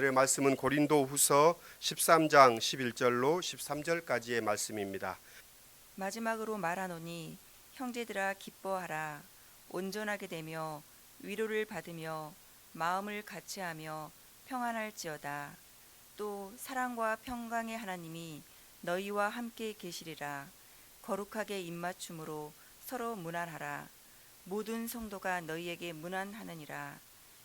오늘의 말씀은 고린도후서 13장 11절로 13절까지의 말씀입니다. 마지막으로 말하노니 형제들아 기뻐하라. 온전하게 되며 위로를 받으며 마음을 같이하며 평안할지어다. 또 사랑과 평강의 하나님이 너희와 함께 계시리라. 거룩하게 입맞춤으로 서로 문안하라. 모든 성도가 너희에게 문안하느니라.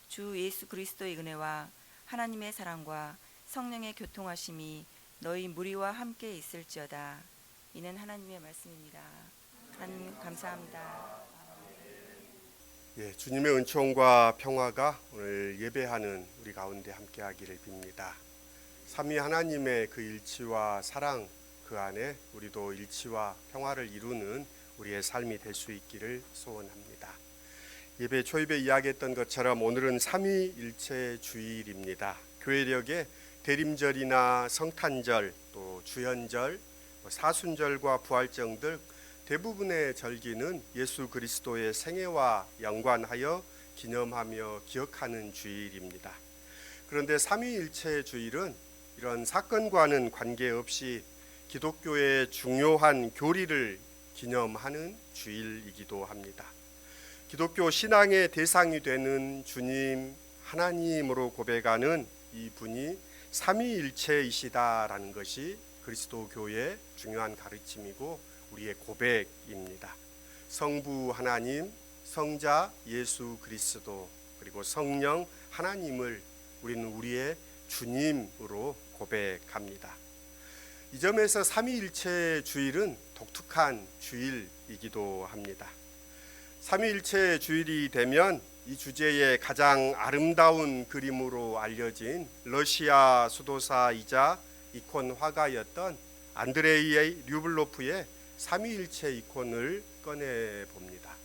주 예수 그리스도의 은혜와 하나님의 사랑과 성령의 교통하심이 너희 무리와 함께 있을지어다. 이는 하나님의 말씀입니다. 하나님 감사합니다. 주님의 은총과 평화가 오늘 예배하는 우리 가운데 함께하기를 빕니다. 삼위 하나님의 그 일치와 사랑, 그 안에 우리도 일치와 평화를 이루는 우리의 삶이 될 수 있기를 소원합니다. 예배 초입에 이야기했던 것처럼 오늘은 삼위일체 주일입니다. 교회력에 대림절이나 성탄절, 또 주현절, 사순절과 부활절 등 대부분의 절기는 예수 그리스도의 생애와 연관하여 기념하며 기억하는 주일입니다. 그런데 삼위일체 주일은 이런 사건과는 관계없이 기독교의 중요한 교리를 기념하는 주일이기도 합니다. 기독교 신앙의 대상이 되는 주님 하나님으로 고백하는 이 분이 삼위일체이시다라는 것이 그리스도 교회의 중요한 가르침이고 우리의 고백입니다. 성부 하나님, 성자 예수 그리스도, 그리고 성령 하나님을 우리는 우리의 주님으로 고백합니다. 이 점에서 삼위일체 주일은 독특한 주일이기도 합니다. 삼위일체 주일이 되면 이 주제의 가장 아름다운 그림으로 알려진 러시아 수도사이자 이콘 화가였던 안드레이 류블로프의 삼위일체 이콘을 꺼내 봅니다.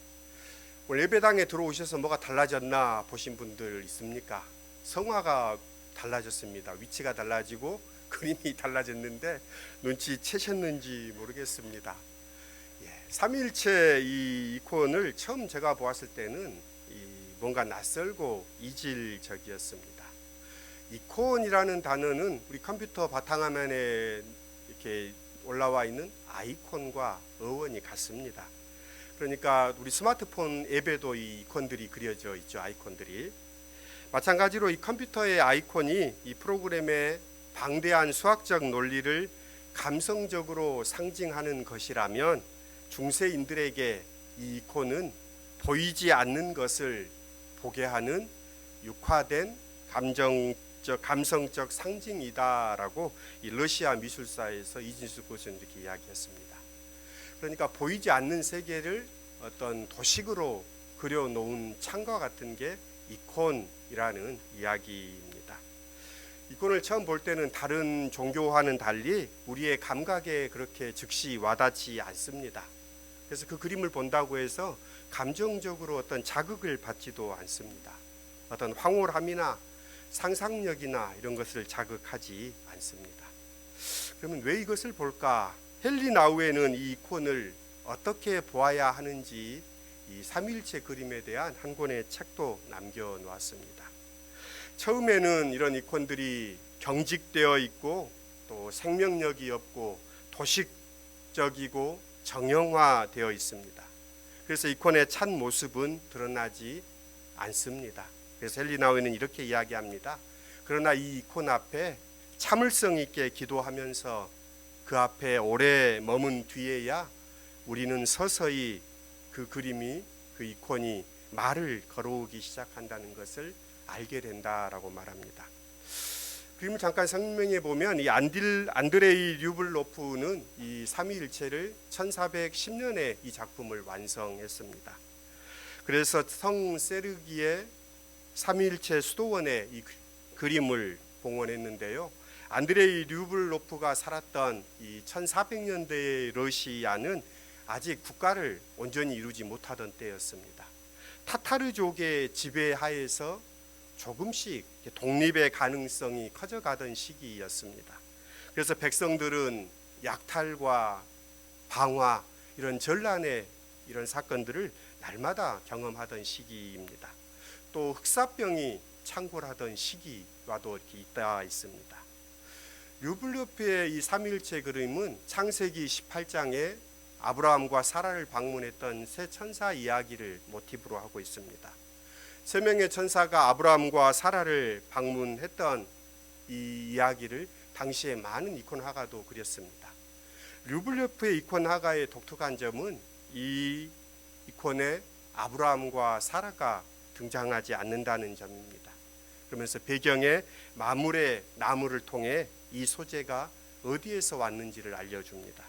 오늘 예배당에 들어오셔서 뭐가 달라졌나 보신 분들 있습니까? 성화가 달라졌습니다. 위치가 달라지고 그림이 달라졌는데 눈치채셨는지 모르겠습니다. 삼위일체 이 이콘을 처음 제가 보았을 때는 뭔가 낯설고 이질적이었습니다. 이콘이라는 단어는 우리 컴퓨터 바탕화면에 이렇게 올라와 있는 아이콘과 어원이 같습니다. 그러니까 우리 스마트폰 앱에도 이 이콘들이 그려져 있죠. 아이콘들이. 마찬가지로 이 컴퓨터의 아이콘이 이 프로그램의 방대한 수학적 논리를 감성적으로 상징하는 것이라면 중세인들에게 이 이콘은 보이지 않는 것을 보게 하는 육화된 감성적 상징이다라고 이 러시아 미술사에서 이진수 교수는 이렇게 이야기했습니다. 그러니까 보이지 않는 세계를 어떤 도식으로 그려놓은 창과 같은 게 이콘이라는 이야기입니다. 이콘을 처음 볼 때는 다른 종교와는 달리 우리의 감각에 그렇게 즉시 와닿지 않습니다. 그래서 그 그림을 본다고 해서 감정적으로 어떤 자극을 받지도 않습니다. 어떤 황홀함이나 상상력이나 이런 것을 자극하지 않습니다. 그러면 왜 이것을 볼까? 헨리 나우에는 이 이콘을 어떻게 보아야 하는지 이 삼위일체 그림에 대한 한 권의 책도 남겨놓았습니다. 처음에는 이런 이콘들이 경직되어 있고 또 생명력이 없고 도식적이고 정형화되어 있습니다. 그래서 이콘의 참 모습은 드러나지 않습니다. 그래서 헨리 나우에는 이렇게 이야기합니다. 그러나 이 이콘 앞에 참을성 있게 기도하면서 그 앞에 오래 머문 뒤에야 우리는 서서히 그 그림이, 그 이콘이 말을 걸어오기 시작한다는 것을 알게 된다라고 말합니다. 그림을 잠깐 설명해 보면 이 안드레이 류블로프는 이 삼위일체를 1410년에 이 작품을 완성했습니다. 그래서 성 세르기의 삼위일체 수도원에 이 그림을 봉헌했는데요. 안드레이 류블로프가 살았던 이 1400년대의 러시아는 아직 국가를 온전히 이루지 못하던 때였습니다. 타타르족의 지배하에서 조금씩 독립의 가능성이 커져가던 시기였습니다. 그래서 백성들은 약탈과 방화, 이런 전란의 이런 사건들을 날마다 경험하던 시기입니다. 또 흑사병이 창궐하던 시기와도 이렇게 있다 있습니다. 르블레프의 이 삼위일체 그림은 창세기 18장에 아브라함과 사라를 방문했던 세 천사 이야기를 모티브로 하고 있습니다. 세 명의 천사가 아브라함과 사라를 방문했던 이 이야기를 당시에 많은 이콘 화가도 그렸습니다. 르블레프의 이콘 화가의 독특한 점은 이 이콘에 아브라함과 사라가 등장하지 않는다는 점입니다. 그러면서 배경에 마물의 나무를 통해 이 소재가 어디에서 왔는지를 알려줍니다.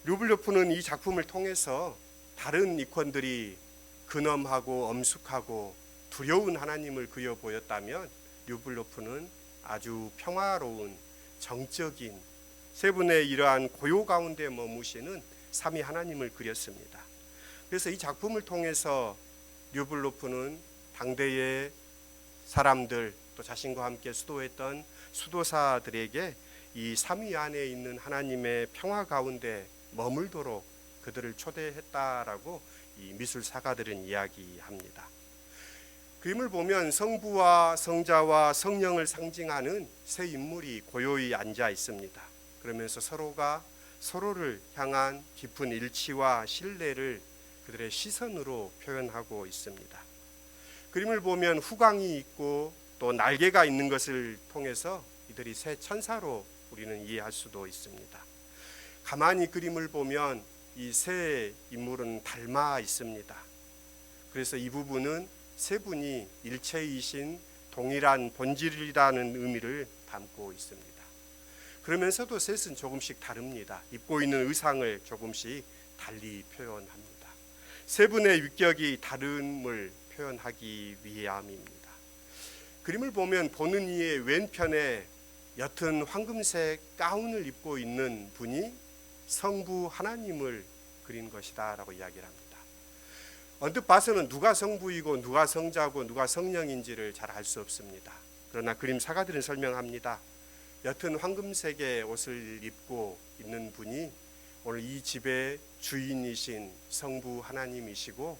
르블레프는 이 작품을 통해서 다른 이콘들이 근엄하고 엄숙하고 두려운 하나님을 그려 보였다면 르블레프는 아주 평화로운 정적인 세 분의 이러한 고요 가운데 머무시는 삼위 하나님을 그렸습니다. 그래서 이 작품을 통해서 르블레프는 당대의 사람들 또 자신과 함께 수도했던 수도사들에게 이 삼위 안에 있는 하나님의 평화 가운데 머물도록 그들을 초대했다라고 이 미술사가들은 이야기합니다. 그림을 보면 성부와 성자와 성령을 상징하는 세 인물이 고요히 앉아 있습니다. 그러면서 서로가 서로를 향한 깊은 일치와 신뢰를 그들의 시선으로 표현하고 있습니다. 그림을 보면 후광이 있고 또 날개가 있는 것을 통해서 이들이 새 천사로 우리는 이해할 수도 있습니다. 가만히 그림을 보면 이 세 인물은 닮아 있습니다. 그래서 이 부분은 세 분이 일체이신 동일한 본질이라는 의미를 담고 있습니다. 그러면서도 셋은 조금씩 다릅니다. 입고 있는 의상을 조금씩 달리 표현합니다. 세 분의 위격이 다름을 표현하기 위함입니다. 그림을 보면 보는 이의 왼편에 옅은 황금색 가운을 입고 있는 분이 성부 하나님을 그린 것이다 라고 이야기를 합니다. 언뜻 봐서는 누가 성부이고 누가 성자고 누가 성령인지를 잘 알 수 없습니다. 그러나 그림 사가들은 설명합니다. 옅은 황금색의 옷을 입고 있는 분이 오늘 이 집의 주인이신 성부 하나님이시고,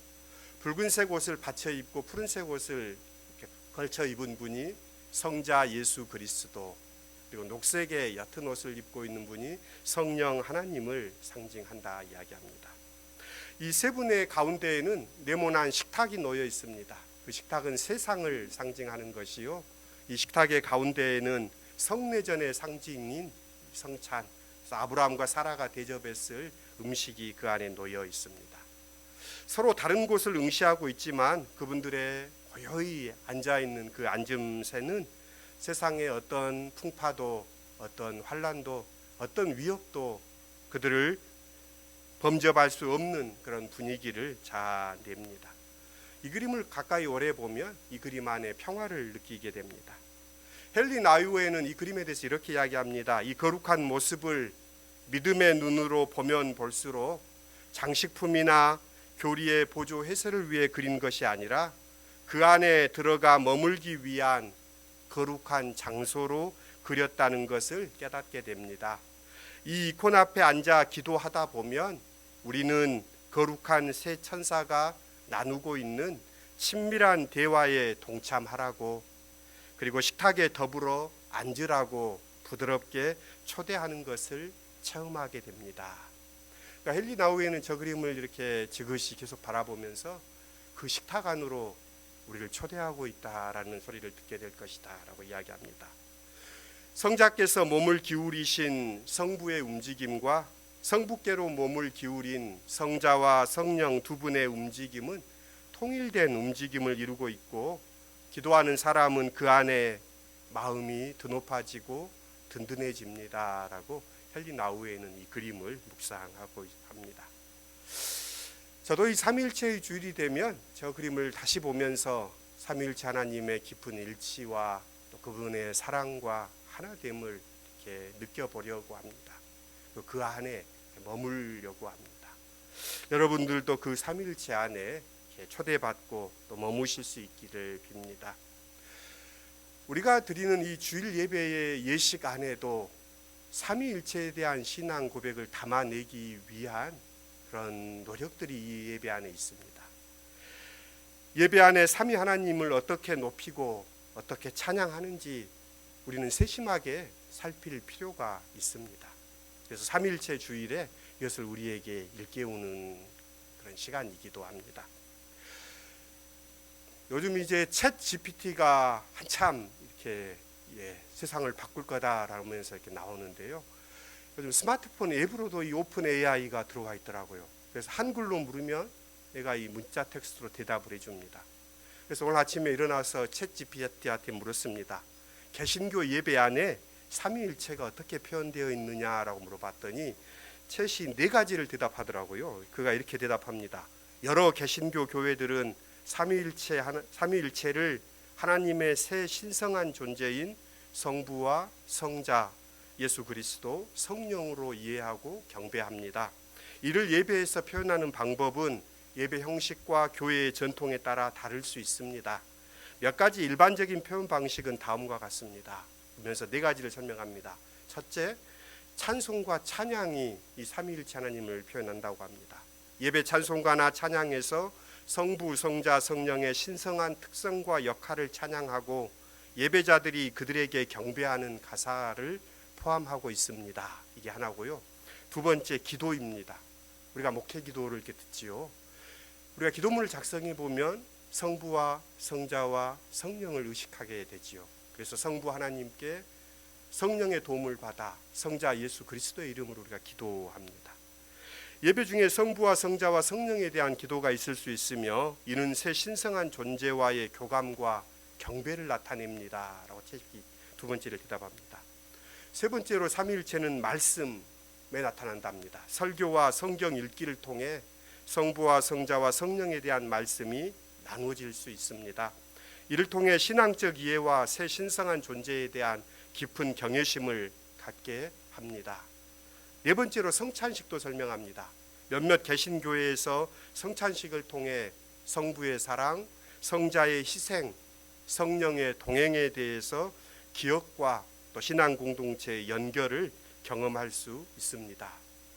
붉은색 옷을 받쳐 입고 푸른색 옷을 이렇게 걸쳐 입은 분이 성자 예수 그리스도, 그리고 녹색의 옅은 옷을 입고 있는 분이 성령 하나님을 상징한다 이야기합니다. 이 세 분의 가운데에는 네모난 식탁이 놓여 있습니다. 그 식탁은 세상을 상징하는 것이요, 이 식탁의 가운데에는 성례전의 상징인 성찬, 아브라함과 사라가 대접했을 음식이 그 안에 놓여 있습니다. 서로 다른 곳을 응시하고 있지만 그분들의 고요히 앉아있는 그 앉음새는 세상의 어떤 풍파도, 어떤 환란도, 어떤 위협도 그들을 범접할 수 없는 그런 분위기를 자냅니다. 이 그림을 가까이 오래 보면 이 그림 안에 평화를 느끼게 됩니다. 헨리 나우에는 이 그림에 대해서 이렇게 이야기합니다. 이 거룩한 모습을 믿음의 눈으로 보면 볼수록 장식품이나 교리의 보조 해설을 위해 그린 것이 아니라 그 안에 들어가 머물기 위한 거룩한 장소로 그렸다는 것을 깨닫게 됩니다. 이 이콘 앞에 앉아 기도하다 보면 우리는 거룩한 세 천사가 나누고 있는 친밀한 대화에 동참하라고, 그리고 식탁에 더불어 앉으라고 부드럽게 초대하는 것을 체험하게 됩니다. 그러니까 헨리 나우에는 저 그림을 이렇게 지그시 계속 바라보면서 그 식탁 안으로 우리를 초대하고 있다라는 소리를 듣게 될 것이다 라고 이야기합니다. 성자께서 몸을 기울이신 성부의 움직임과 성부께로 몸을 기울인 성자와 성령 두 분의 움직임은 통일된 움직임을 이루고 있고, 기도하는 사람은 그 안에 마음이 드높아지고 든든해집니다 라고 헨리 나우에는 이 그림을 묵상하고 합니다. 저도 이 삼위일체의 주일이 되면 저 그림을 다시 보면서 삼위일체 하나님의 깊은 일치와 또 그분의 사랑과 하나됨을 이렇게 느껴보려고 합니다. 그 안에 머물려고 합니다. 여러분들도 그 삼위일체 안에 초대받고 또 머무실 수 있기를 빕니다. 우리가 드리는 이 주일 예배의 예식 안에도 삼위일체에 대한 신앙 고백을 담아내기 위한 그런 노력들이 이 예배 안에 있습니다. 예배 안에 삼위 하나님을 어떻게 높이고 어떻게 찬양하는지 우리는 세심하게 살필 필요가 있습니다. 그래서 삼위일체 주일에 이것을 우리에게 일깨우는 그런 시간이기도 합니다. 요즘 이제 챗 GPT가 한참 이렇게 세상을 바꿀 거다라면서 이렇게 나오는데요. 요즘 스마트폰 앱으로도 이 오픈 AI가 들어와 있더라고요. 그래서 한글로 물으면 얘가 이 문자 텍스트로 대답을 해줍니다. 그래서 오늘 아침에 일어나서 챗 GPT한테 물었습니다. 개신교 예배 안에 삼위일체가 어떻게 표현되어 있느냐라고 물어봤더니 챗이 4가지를 대답하더라고요. 그가 이렇게 대답합니다. 여러 개신교 교회들은 삼위일체를 하나님의 새 신성한 존재인 성부와 성자, 예수 그리스도, 성령으로 이해하고 경배합니다. 이를 예배에서 표현하는 방법은 예배 형식과 교회의 전통에 따라 다를 수 있습니다. 몇 가지 일반적인 표현 방식은 다음과 같습니다. 그러면서 4가지를 설명합니다. 첫째, 찬송과 찬양이 이 삼위일체 하나님을 표현한다고 합니다. 예배 찬송가나 찬양에서 성부, 성자, 성령의 신성한 특성과 역할을 찬양하고 예배자들이 그들에게 경배하는 가사를 포함하고 있습니다. 이게 하나고요. 2번째, 기도입니다. 우리가 목회 기도를 이렇게 듣지요. 우리가 기도문을 작성해 보면 성부와 성자와 성령을 의식하게 되지요. 그래서 성부 하나님께 성령의 도움을 받아 성자 예수 그리스도의 이름으로 우리가 기도합니다. 예배 중에 성부와 성자와 성령에 대한 기도가 있을 수 있으며 이는 새 신성한 존재와의 교감과 경배를 나타냅니다. 라고 책이 2번째를 대답합니다. 3번째로 삼위일체는 말씀에 나타난답니다. 설교와 성경 읽기를 통해 성부와 성자와 성령에 대한 말씀이 나누어질 수 있습니다. 이를 통해 신앙적 이해와 새 신성한 존재에 대한 깊은 경외심을 갖게 합니다. 4번째로 성찬식도 설명합니다. 몇몇 개신교회에서 성찬식을 통해 성부의 사랑, 성자의 희생, 성령의 동행에 대해서 기억과 또 신앙 공동체의 연결을 경험할 수 있습니다.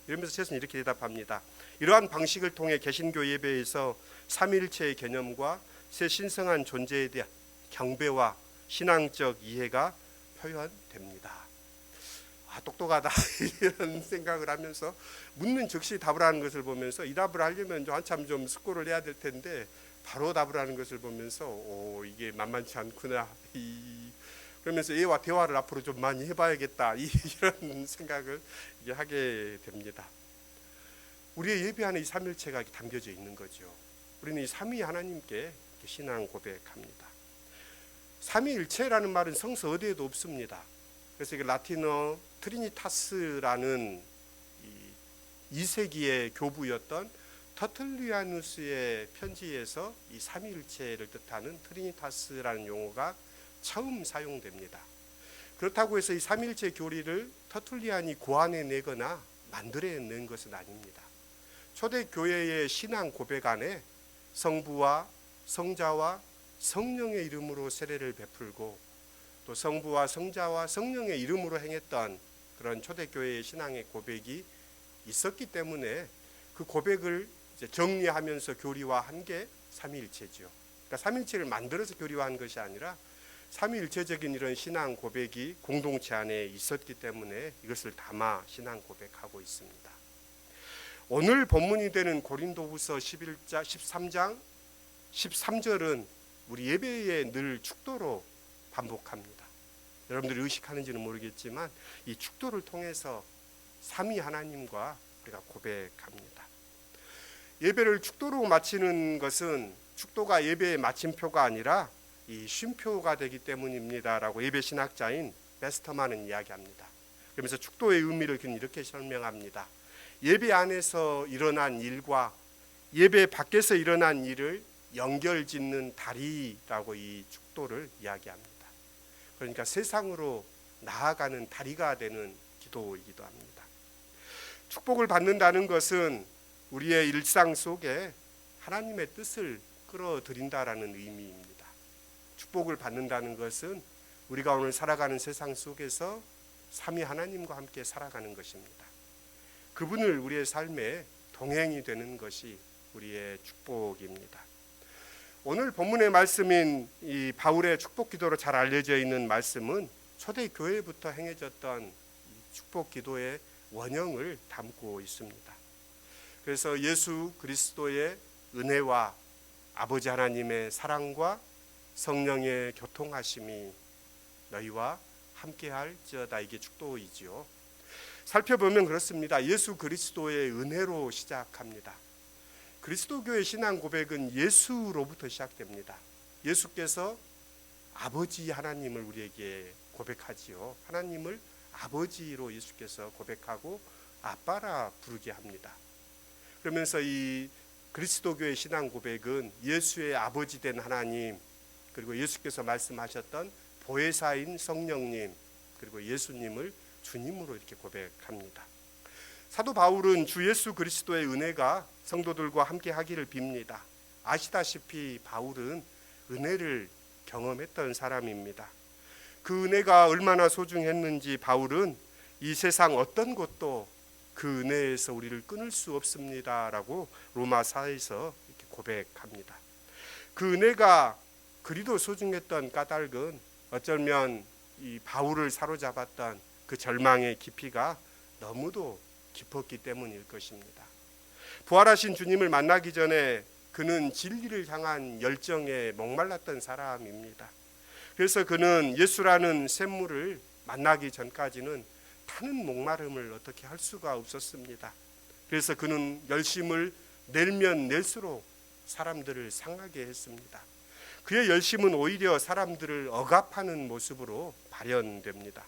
이러면서 셋은 이렇게 대답합니다. 이러한 방식을 통해 개신교 예배에서 삼위일체의 개념과 새 신성한 존재에 대한 경배와 신앙적 이해가 표현됩니다. 똑똑하다 이런 생각을 하면서 묻는 즉시 답을 하는 것을 보면서 이 답을 하려면 한참 좀 숙고를 해야 될 텐데 바로 답을 하는 것을 보면서 이게 만만치 않구나 그러면서 얘와 대화를 앞으로 좀 많이 해봐야겠다 이런 생각을 하게 됩니다. 우리의 예배 안에 이 삼위일체가 담겨져 있는 거죠. 우리는 이 삼위 하나님께 신앙 고백합니다. 삼위일체라는 말은 성서 어디에도 없습니다. 그래서 이게 라틴어 트리니타스라는 2세기의 교부였던 터틀리아누스의 편지에서 이 삼위일체를 뜻하는 트리니타스라는 용어가 처음 사용됩니다. 그렇다고 해서 이 삼위일체 교리를 터툴리안이 고안해내거나 만들어낸 것은 아닙니다. 초대교회의 신앙 고백 안에 성부와 성자와 성령의 이름으로 세례를 베풀고 또 성부와 성자와 성령의 이름으로 행했던 그런 초대교회의 신앙의 고백이 있었기 때문에 그 고백을 이제 정리하면서 교리화한 게 삼위일체죠. 그러니까 삼위일체를 만들어서 교리화한 것이 아니라 삼위일체적인 이런 신앙 고백이 공동체 안에 있었기 때문에 이것을 담아 신앙 고백하고 있습니다. 오늘 본문이 되는 고린도후서 13장 13절은 우리 예배에 늘 축도로 반복합니다. 여러분들이 의식하는지는 모르겠지만 이 축도를 통해서 삼위 하나님과 우리가 고백합니다. 예배를 축도로 마치는 것은 축도가 예배의 마침표가 아니라 이 쉼표가 되기 때문입니다라고 예배 신학자인 베스터만은 이야기합니다. 그러면서 축도의 의미를 그는 이렇게 설명합니다. 예배 안에서 일어난 일과 예배 밖에서 일어난 일을 연결짓는 다리라고 이 축도를 이야기합니다. 그러니까 세상으로 나아가는 다리가 되는 기도이기도 합니다. 축복을 받는다는 것은 우리의 일상 속에 하나님의 뜻을 끌어들인다라는 의미입니다. 축복을 받는다는 것은 우리가 오늘 살아가는 세상 속에서 삼위 하나님과 함께 살아가는 것입니다. 그분을 우리의 삶에 동행이 되는 것이 우리의 축복입니다. 오늘 본문의 말씀인 이 바울의 축복 기도로 잘 알려져 있는 말씀은 초대 교회부터 행해졌던 축복 기도의 원형을 담고 있습니다. 그래서 예수 그리스도의 은혜와 아버지 하나님의 사랑과 성령의 교통하심이 너희와 함께할지어다, 이게 축도이지요. 살펴보면 그렇습니다. 예수 그리스도의 은혜로 시작합니다. 그리스도교의 신앙 고백은 예수로부터 시작됩니다. 예수께서 아버지 하나님을 우리에게 고백하지요. 하나님을 아버지로 예수께서 고백하고 아빠라 부르게 합니다. 그러면서 이 그리스도교의 신앙 고백은 예수의 아버지 된 하나님, 그리고 예수께서 말씀하셨던 보혜사인 성령님, 그리고 예수님을 주님으로 이렇게 고백합니다. 사도 바울은 주 예수 그리스도의 은혜가 성도들과 함께 하기를 빕니다. 아시다시피 바울은 은혜를 경험했던 사람입니다. 그 은혜가 얼마나 소중했는지 바울은 이 세상 어떤 것도 그 은혜에서 우리를 끊을 수 없습니다라고 로마서에서 이렇게 고백합니다. 그 은혜가 그리도 소중했던 까닭은 어쩌면 이 바울을 사로잡았던 그 절망의 깊이가 너무도 깊었기 때문일 것입니다. 부활하신 주님을 만나기 전에 그는 진리를 향한 열정에 목말랐던 사람입니다. 그래서 그는 예수라는 샘물을 만나기 전까지는 타는 목마름을 어떻게 할 수가 없었습니다. 그래서 그는 열심을 내면 낼수록 사람들을 상하게 했습니다. 그의 열심은 오히려 사람들을 억압하는 모습으로 발현됩니다.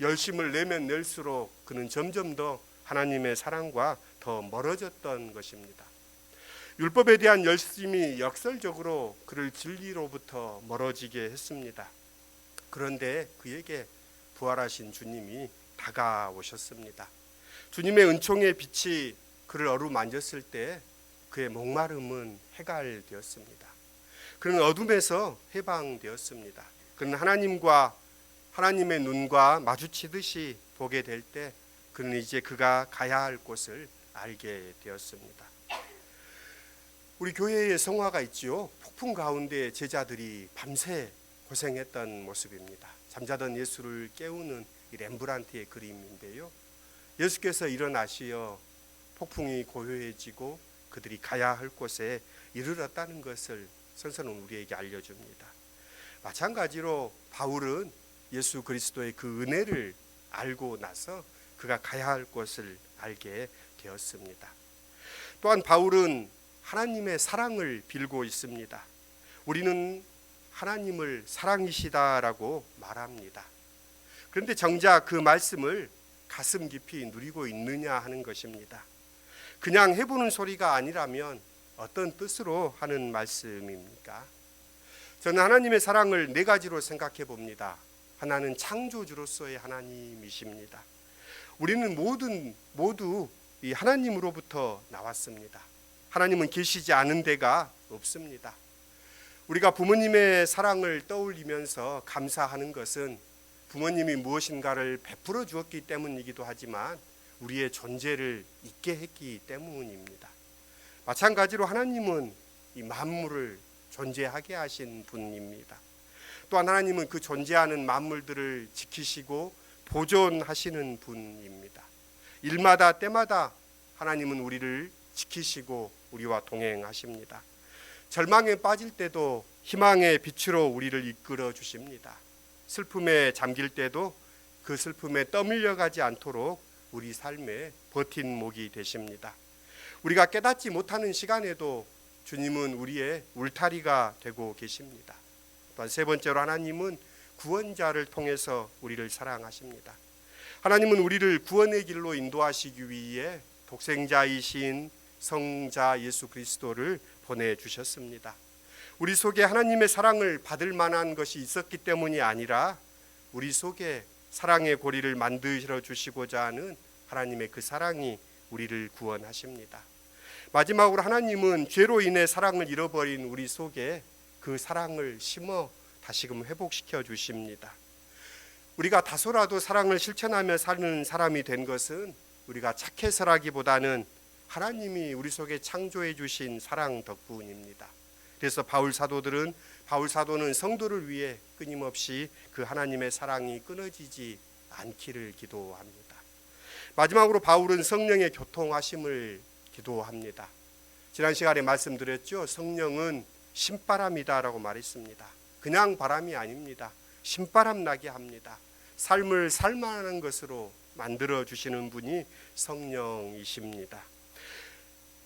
열심을 내면 낼수록 그는 점점 더 하나님의 사랑과 더 멀어졌던 것입니다. 율법에 대한 열심이 역설적으로 그를 진리로부터 멀어지게 했습니다. 그런데 그에게 부활하신 주님이 다가오셨습니다. 주님의 은총의 빛이 그를 어루만졌을 때 그의 목마름은 해갈되었습니다. 그는 어둠에서 해방되었습니다. 그는 하나님의 눈과 마주치듯이 보게 될 때 그는 이제 그가 가야 할 곳을 알게 되었습니다. 우리 교회에 성화가 있지요. 폭풍 가운데 제자들이 밤새 고생했던 모습입니다. 잠자던 예수를 깨우는 이 렘브란트의 그림인데요. 예수께서 일어나시어 폭풍이 고요해지고 그들이 가야 할 곳에 이르렀다는 것을 선서는 우리에게 알려줍니다. 마찬가지로 바울은 예수 그리스도의 그 은혜를 알고 나서 그가 가야 할 곳을 알게 되었습니다. 또한 바울은 하나님의 사랑을 빌고 있습니다. 우리는 하나님을 사랑이시다라고 말합니다. 그런데 정작 그 말씀을 가슴 깊이 누리고 있느냐 하는 것입니다. 그냥 해보는 소리가 아니라면 어떤 뜻으로 하는 말씀입니까? 저는 하나님의 사랑을 네 가지로 생각해 봅니다. 하나는 창조주로서의 하나님이십니다. 우리는 모두 이 하나님으로부터 나왔습니다. 하나님은 계시지 않은 데가 없습니다. 우리가 부모님의 사랑을 떠올리면서 감사하는 것은 부모님이 무엇인가를 베풀어 주었기 때문이기도 하지만 우리의 존재를 있게 했기 때문입니다. 마찬가지로 하나님은 이 만물을 존재하게 하신 분입니다. 또한 하나님은 그 존재하는 만물들을 지키시고 보존하시는 분입니다. 일마다 때마다 하나님은 우리를 지키시고 우리와 동행하십니다. 절망에 빠질 때도 희망의 빛으로 우리를 이끌어 주십니다. 슬픔에 잠길 때도 그 슬픔에 떠밀려가지 않도록 우리 삶에 버팀목이 되십니다. 우리가 깨닫지 못하는 시간에도 주님은 우리의 울타리가 되고 계십니다. 또한 세 번째로 하나님은 구원자를 통해서 우리를 사랑하십니다. 하나님은 우리를 구원의 길로 인도하시기 위해 독생자이신 성자 예수 그리스도를 보내주셨습니다. 우리 속에 하나님의 사랑을 받을 만한 것이 있었기 때문이 아니라 우리 속에 사랑의 고리를 만들어 주시고자 하는 하나님의 그 사랑이 우리를 구원하십니다. 마지막으로 하나님은 죄로 인해 사랑을 잃어버린 우리 속에 그 사랑을 심어 다시금 회복시켜 주십니다. 우리가 다소라도 사랑을 실천하며 사는 사람이 된 것은 우리가 착해서라기보다는 하나님이 우리 속에 창조해 주신 사랑 덕분입니다. 그래서 바울 사도는 성도를 위해 끊임없이 그 하나님의 사랑이 끊어지지 않기를 기도합니다. 마지막으로 바울은 성령의 교통하심을 기도합니다. 지난 시간에 말씀드렸죠. 성령은 신바람이다라고 말했습니다. 그냥 바람이 아닙니다. 신바람 나게 합니다. 삶을 살만한 것으로 만들어 주시는 분이 성령이십니다.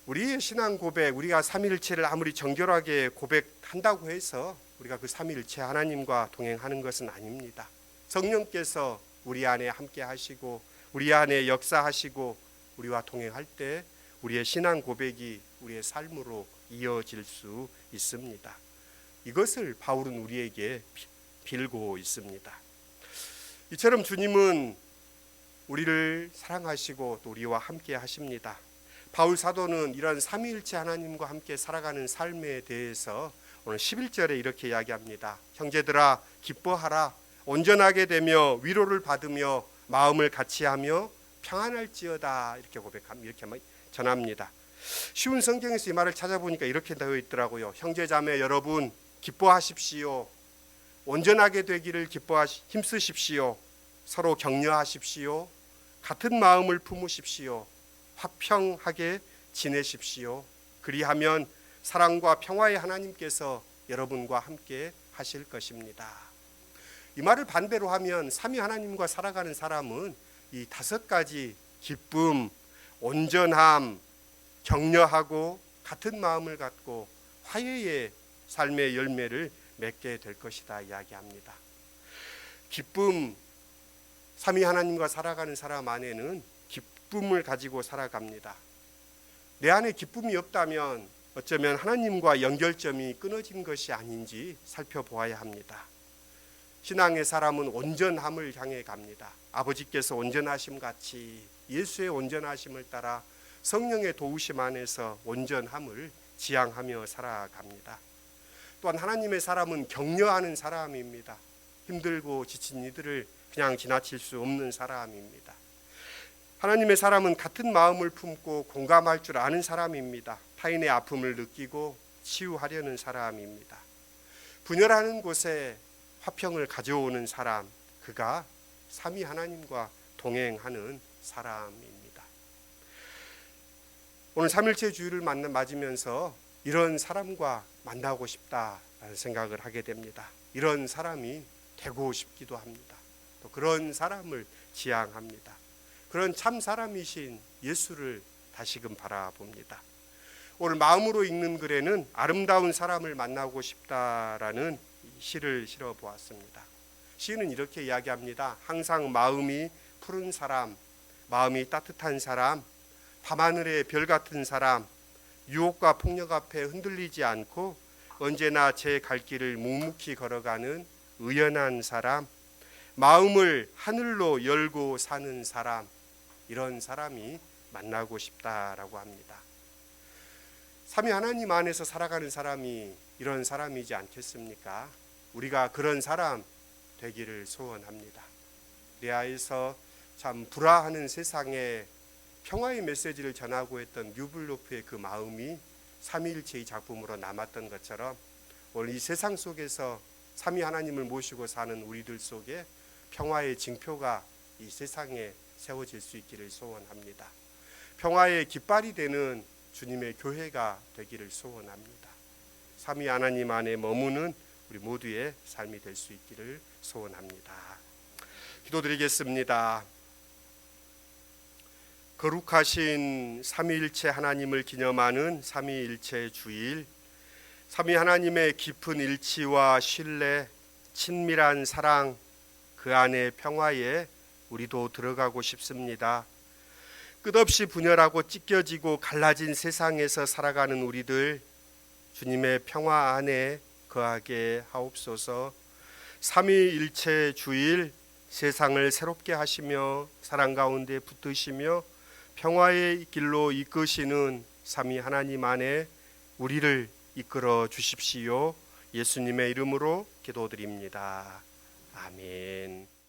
우리의 신앙 고백, 우리가 삼위일체를 아무리 정결하게 고백한다고 해서 우리가 그 삼위일체 하나님과 동행하는 것은 아닙니다. 성령께서 우리 안에 함께 하시고 우리 안에 역사하시고 우리와 동행할 때 우리의 신앙 고백이 우리의 삶으로 이어질 수 있습니다. 이것을 바울은 우리에게 빌고 있습니다. 이처럼 주님은 우리를 사랑하시고 또 우리와 함께 하십니다. 바울 사도는 이런 삼위일체 하나님과 함께 살아가는 삶에 대해서 오늘 11절에 이렇게 이야기합니다. 형제들아 기뻐하라. 온전하게 되며 위로를 받으며 마음을 같이하며 평안할지어다. 이렇게 이렇게 전합니다. 쉬운 성경에서 이 말을 찾아보니까 이렇게 되어 있더라고요. 형제자매 여러분 기뻐하십시오. 온전하게 되기를 힘쓰십시오. 서로 격려하십시오. 같은 마음을 품으십시오. 화평하게 지내십시오. 그리하면 사랑과 평화의 하나님께서 여러분과 함께 하실 것입니다. 이 말을 반대로 하면 삼위 하나님과 살아가는 사람은 이 5가지 기쁨, 온전함, 격려하고 같은 마음을 갖고 화해의 삶의 열매를 맺게 될 것이다 이야기합니다. 기쁨, 삼위 하나님과 살아가는 사람 안에는 기쁨을 가지고 살아갑니다. 내 안에 기쁨이 없다면 어쩌면 하나님과 연결점이 끊어진 것이 아닌지 살펴보아야 합니다. 신앙의 사람은 온전함을 향해 갑니다. 아버지께서 온전하심 같이 예수의 온전하심을 따라 성령의 도우심 안에서 온전함을 지향하며 살아갑니다. 또한 하나님의 사람은 격려하는 사람입니다. 힘들고 지친 이들을 그냥 지나칠 수 없는 사람입니다. 하나님의 사람은 같은 마음을 품고 공감할 줄 아는 사람입니다. 타인의 아픔을 느끼고 치유하려는 사람입니다. 분열하는 곳에 화평을 가져오는 사람, 그가 삼위 하나님과 동행하는 사람입니다. 오늘 삼일체 주일을 맞으면서 이런 사람과 만나고 싶다라는 생각을 하게 됩니다. 이런 사람이 되고 싶기도 합니다. 또 그런 사람을 지향합니다. 그런 참 사람이신 예수를 다시금 바라봅니다. 오늘 마음으로 읽는 글에는 아름다운 사람을 만나고 싶다라는 시를 실어 보았습니다. 시는 이렇게 이야기합니다. 항상 마음이 푸른 사람, 마음이 따뜻한 사람, 밤하늘의 별 같은 사람, 유혹과 폭력 앞에 흔들리지 않고 언제나 제 갈 길을 묵묵히 걸어가는 의연한 사람, 마음을 하늘로 열고 사는 사람, 이런 사람이 만나고 싶다라고 합니다. 삼위 하나님 안에서 살아가는 사람이 이런 사람이지 않겠습니까? 우리가 그런 사람 되기를 소원합니다. 레아에서 참 불화하는 세상에 평화의 메시지를 전하고 했던 류블로프의 그 마음이 삼위일체의 작품으로 남았던 것처럼 오늘 이 세상 속에서 삼위 하나님을 모시고 사는 우리들 속에 평화의 징표가 이 세상에 세워질 수 있기를 소원합니다. 평화의 깃발이 되는 주님의 교회가 되기를 소원합니다. 삼위 하나님 안에 머무는 우리 모두의 삶이 될 수 있기를 소원합니다. 기도드리겠습니다. 거룩하신 삼위일체 하나님을 기념하는 삼위일체 주일, 삼위 하나님의 깊은 일치와 신뢰, 친밀한 사랑, 그 안에 평화에 우리도 들어가고 싶습니다. 끝없이 분열하고 찢겨지고 갈라진 세상에서 살아가는 우리들, 주님의 평화 안에 거하게 하옵소서. 삼위일체 주일, 세상을 새롭게 하시며 사랑 가운데 붙드시며 평화의 길로 이끄시는 삼위 하나님 안에 우리를 이끌어 주십시오. 예수님의 이름으로 기도드립니다. 아멘.